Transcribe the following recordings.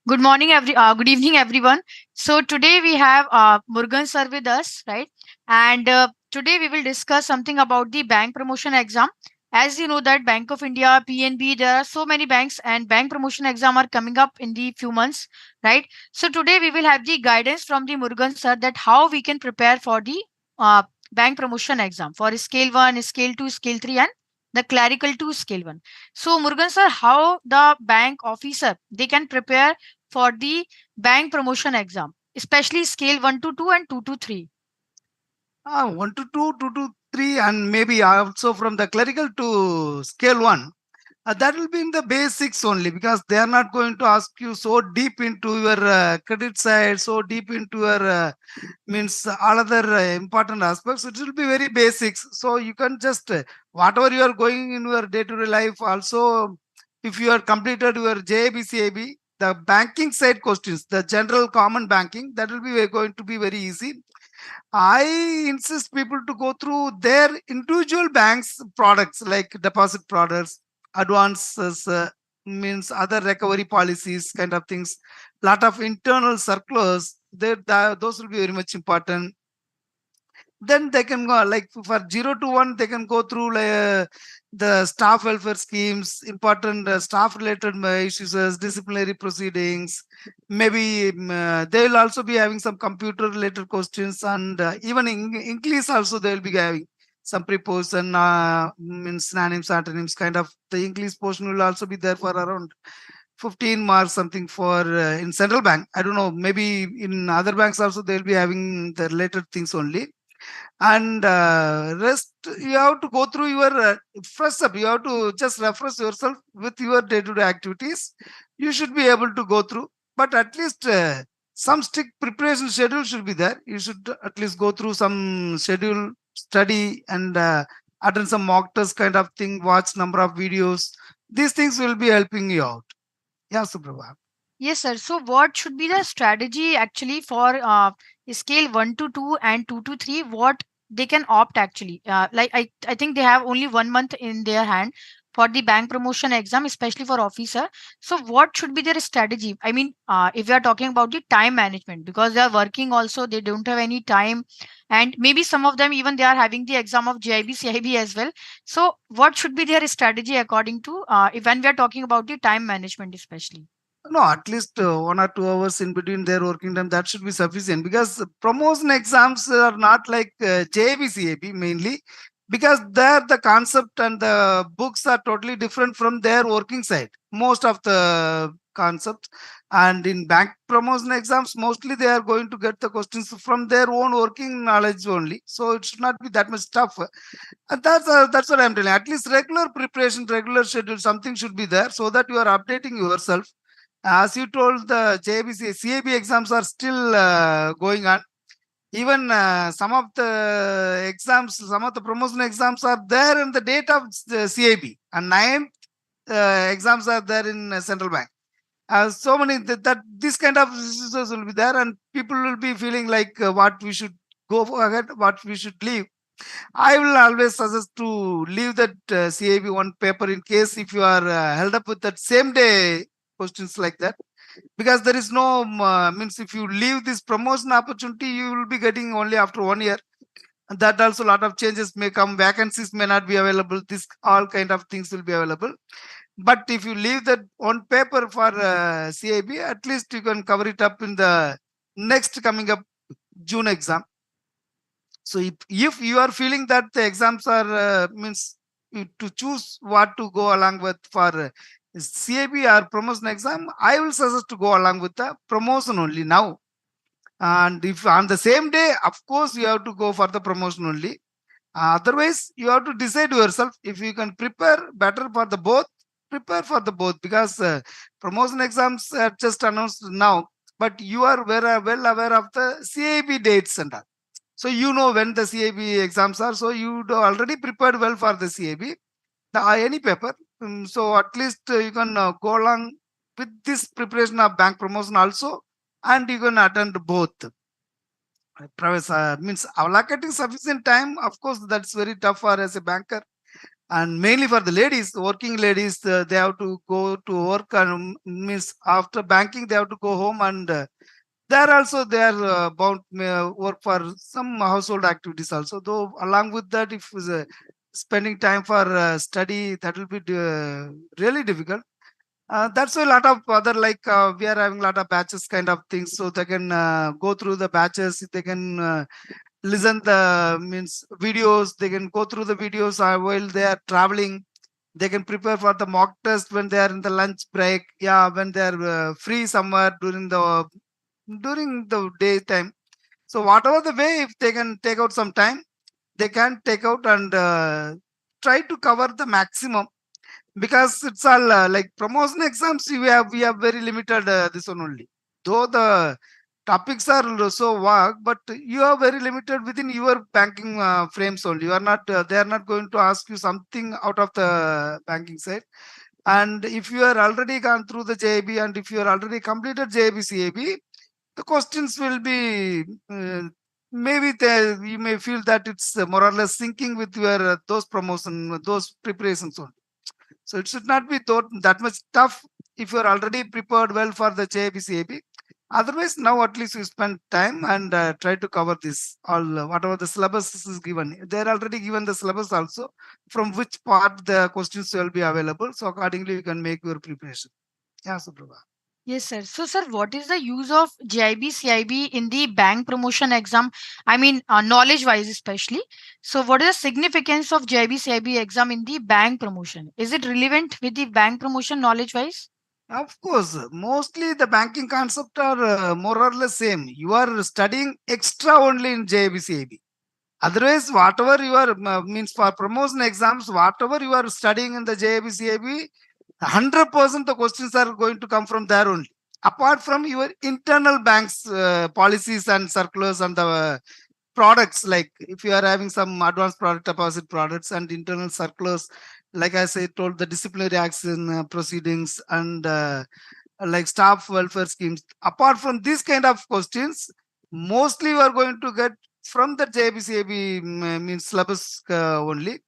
Good evening, everyone. So today we have Murugan sir with us, right? And today we will discuss something about the bank promotion exam. As you know that Bank of India, PNB, there are so many banks and bank promotion exam are coming up in the few months, right? So today we will have the guidance from the Murugan sir that how we can prepare for the uh, bank promotion exam for scale 1, scale 2, scale 3 and the clerical 2, scale 1. So Murugan sir, how the bank officer they can prepare for the bank promotion exam, especially scale 1 to 2 and 2 to 3. 1 to 2, 2 to 3, and maybe also from the clerical to scale 1. That will be in the basics only, because they are not going to ask you so deep into your credit side, so deep into your means all other important aspects. It will be very basics. So you can just whatever you are going in your day-to-day life. Also, if you are completed your JABCAB, the banking side questions, the general common banking, that will be going to be very easy. I insist people to go through their individual banks products like deposit products, advances, means other recovery policies, kind of things. Lot of internal circulars. Those will be very much important. Then they can go like for 0 to 1, they can go through like, the staff welfare schemes, important staff related issues, disciplinary proceedings. Maybe they will also be having some computer related questions, and even in English also they will be having some preposition, means synonyms, antonyms, kind of. The English portion will also be there for around 15 marks something for in central bank. I don't know, maybe in other banks also they'll be having the related things only. And rest you have to go through your fresh up. You have to just refresh yourself with your day-to-day activities. You should be able to go through, but at least some strict preparation schedule should be there. You should at least go through some schedule, study, and attend some mock test kind of thing, watch number of videos. These things will be helping you out. Yeah, Suprabha. Yes, sir. So what should be the strategy actually for scale 1 to 2 and 2 to 3? What they can opt actually? I think they have only 1 month in their hand for the bank promotion exam, especially for officer. So what should be their strategy? I mean, if we are talking about the time management, because they are working also, they don't have any time, and maybe some of them even they are having the exam of GIB, CIB as well. So what should be their strategy according to if when we are talking about the time management, especially? No, at least 1 or 2 hours in between their working time, that should be sufficient, because promotion exams are not like JABCAB mainly, because there the concept and the books are totally different from their working side. Most of the concepts, and in bank promotion exams, mostly they are going to get the questions from their own working knowledge only. So it should not be that much tough. And that's what I'm telling. At least regular preparation, regular schedule, something should be there, so that you are updating yourself. As you told, the JBC, CAB exams are still going on. Even some of the exams, some of the promotion exams are there in the date of the CAB, and ninth exams are there in central bank. So many that this kind of issues will be there, and people will be feeling like what we should go for ahead, what we should leave. I will always suggest to leave that CAB one paper in case if you are held up with that same day questions like that, because there is no means if you leave this promotion opportunity, you will be getting only after 1 year. And that also a lot of changes may come, vacancies may not be available, this all kind of things will be available. But if you leave that on paper for CIB, at least you can cover it up in the next coming up June exam. So if you are feeling that the exams are means to choose what to go along with for CAB or promotion exam, I will suggest to go along with the promotion only now. And if on the same day, of course, you have to go for the promotion only. Otherwise, you have to decide yourself. If you can prepare better for the both, prepare for the both, because promotion exams are just announced now, but you are very well aware of the CAB dates and all. So you know when the CAB exams are. So you already prepared well for the CAB, any paper. So at least you can go along with this preparation of bank promotion also, and you can attend both. Means allocating sufficient time. Of course, that's very tough for as a banker, and mainly for the ladies, working ladies. They have to go to work, and means after banking they have to go home, and there also they are bound work for some household activities also. Though along with that, if spending time for study, that will be really difficult. That's a lot of other, like we are having a lot of batches kind of things, so they can go through the batches. They can listen the means videos. They can go through the videos while they are traveling. They can prepare for the mock test when they are in the lunch break. Yeah, when they are free somewhere during the daytime. So whatever the way, if they can take out some time, they can take out and try to cover the maximum, because it's all like promotion exams. We have very limited this one only. Though the topics are so vague, but you are very limited within your banking frames only. You are not. They are not going to ask you something out of the banking side. And if you are already gone through the JAB, and if you are already completed JAB CAB, the questions will be maybe you may feel that it's more or less syncing with your those promotion, those preparations only. So it should not be thought that much tough if you are already prepared well for the JAB. Otherwise, now at least you spend time and try to cover this all whatever the syllabus is given. They are already given the syllabus also, from which part the questions will be available. So accordingly, you can make your preparation. Yeah, Suprabha. Yes, sir. So, sir, what is the use of GIB, CIB in the bank promotion exam? I mean, knowledge wise, especially. So, what is the significance of GIB, CIB exam in the bank promotion? Is it relevant with the bank promotion knowledge wise? Of course, mostly the banking concept are more or less same. You are studying extra only in JABCAB. Otherwise, whatever you are means for promotion exams, whatever you are studying in the JABCAB, 100% the questions are going to come from there only. Apart from your internal banks policies and circulars and the products, like if you are having some advanced product deposit products and internal circulars, like I say told, the disciplinary action proceedings, and like staff welfare schemes. Apart from these kind of questions, mostly you are going to get from the JBCAB means syllabus only.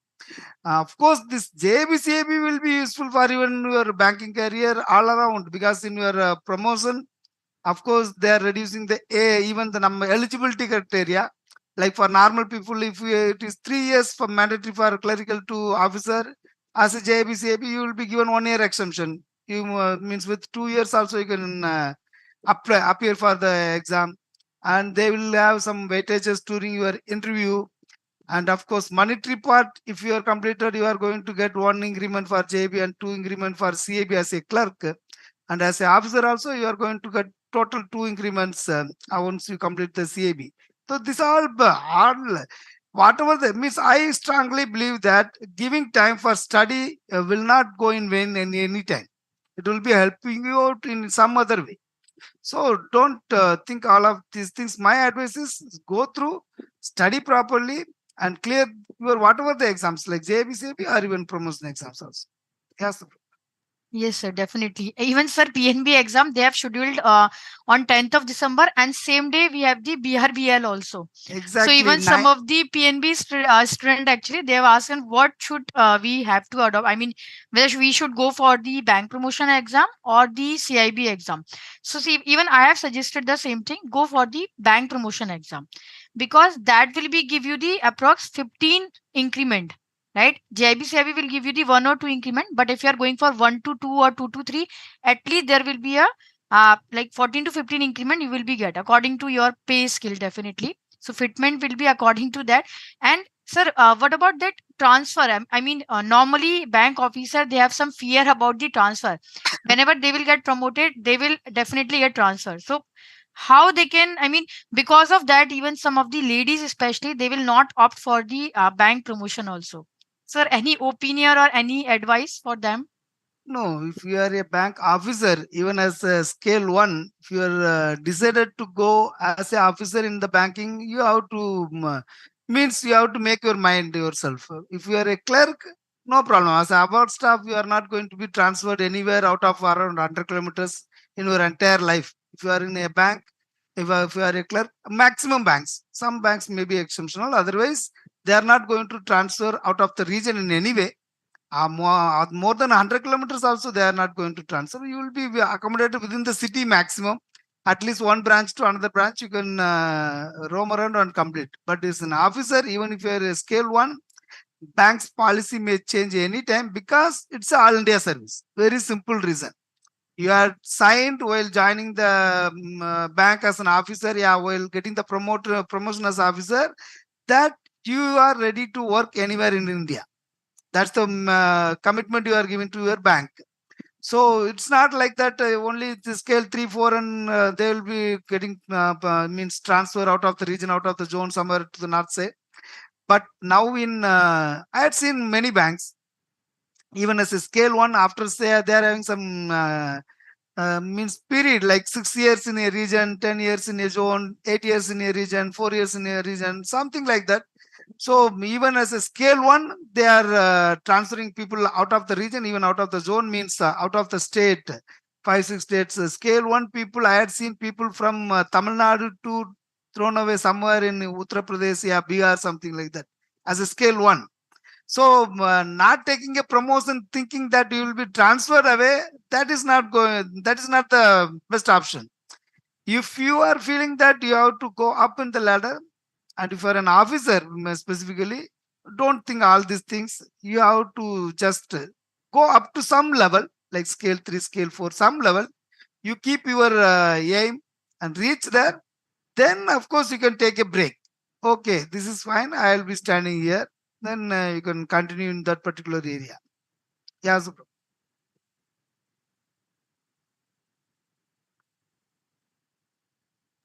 Of course, this JBCAB will be useful for even your banking career all around, because in your promotion, of course, they are reducing the even the number eligibility criteria. Like for normal people, if it is 3 years for mandatory for clerical to officer, as a JBCAB, you will be given 1 year exemption. You means with 2 years also you can appear for the exam, and they will have some weightages during your interview. And of course, monetary part, if you are completed, you are going to get 1 increment for JB and 2 increment for CAB as a clerk. And as an officer also, you are going to get total 2 increments once you complete the CAB. So this all whatever the means, I strongly believe that giving time for study will not go in vain any time. It will be helping you out in some other way. So don't think all of these things. My advice is go through, study properly, and clear your whatever the exams like JBCB or even promotion exams also. Yes, Yes, sir, definitely. Even sir, PNB exam they have scheduled on 10th of December, and same day we have the BRBL also. So exactly. even some of the PNB student actually they have asked what should we have to adopt. I mean, whether we should go for the bank promotion exam or the CIB exam. So see, even I have suggested the same thing. Go for the bank promotion exam, because that will be give you the approx 15 increment, right? JIB CIB will give you the 1 or 2 increment, but if you are going for 1 to 2 or 2 to 3, at least there will be a like 14 to 15 increment you will be get according to your pay skill, definitely. So fitment will be according to that. And sir, what about that transfer? I mean, normally bank officer they have some fear about the transfer. Whenever they will get promoted, they will definitely get transfer. So how they can, I mean, because of that, even some of the ladies especially they will not opt for the bank promotion also. Sir, any opinion or any advice for them? No, if you are a bank officer, even as a scale one, if you are decided to go as a officer in the banking, you have to means you have to make your mind yourself. If you are a clerk, no problem. As a about staff, you are not going to be transferred anywhere out of around 100 kilometers in your entire life. If you are in a bank, if you are a clerk, maximum banks, some banks may be exceptional. Otherwise, they are not going to transfer out of the region in any way. More than 100 kilometers also they are not going to transfer. You will be accommodated within the city maximum. At least one branch to another branch, you can roam around and complete. But as an officer, even if you are a scale one, bank's policy may change anytime because it's a all India service. Very simple reason. You are signed while joining the bank as an officer, yeah, while getting the promotion as officer, that you are ready to work anywhere in India. That's the commitment you are giving to your bank. So it's not like that only the scale 3 4 and they will be getting means transfer out of the region, out of the zone somewhere to the north side. But now in I had seen many banks even as a scale one, after say they are having some means period like 6 years in a region, 10 years in a zone, 8 years in a region, 4 years in a region, something like that. So even as a scale one, they are transferring people out of the region, even out of the zone, means out of the state, 5 6 states. Scale one people, I had seen people from Tamil Nadu to thrown away somewhere in Uttar Pradesh, yeah, Bihar, something like that, as a scale one. So not taking a promotion, thinking that you will be transferred away, that is not going. That is not the best option. If you are feeling that you have to go up in the ladder, and if you are an officer specifically, don't think all these things. You have to just go up to some level, like scale 3, scale 4, some level. You keep your aim and reach there. Then, of course, you can take a break. Okay, this is fine. I'll be standing here. Then you can continue in that particular area. Yeah, so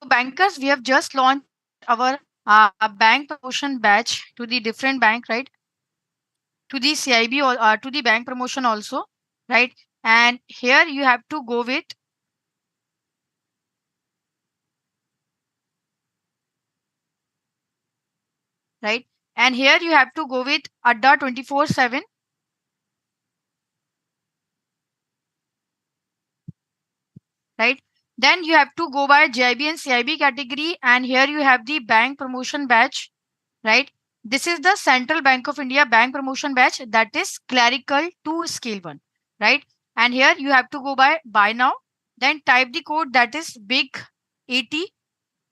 So bankers, we have just launched our bank promotion batch to the different bank, right? To the CIB or to the bank promotion also, right? And here you have to go with, right? And here you have to go with Adda 24/7, right? Then you have to go by JIB and CIB category, and here you have the bank promotion batch, right? This is the Central Bank of India bank promotion batch, that is clerical to scale 1, right? And here you have to go by buy now, then type the code, that is big 80,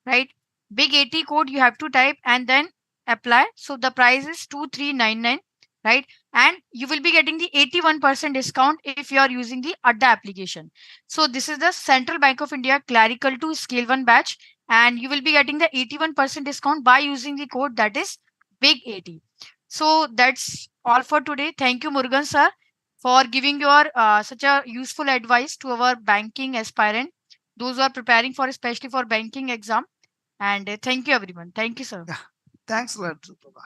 right? Big 80 code you have to type and then apply. So the price is 2399, right? And you will be getting the 81% discount if you are using the Adda application. So this is the Central Bank of India clerical to scale 1 batch, and you will be getting the 81% discount by using the code, that is big 80. So that's all for today. Thank you, Murugan sir, for giving your such a useful advice to our banking aspirant, those who are preparing for especially for banking exam. And thank you everyone. Thank you, sir. yeah. Thanks a lot, Prabha.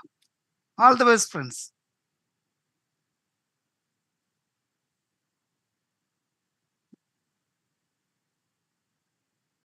All the best, friends.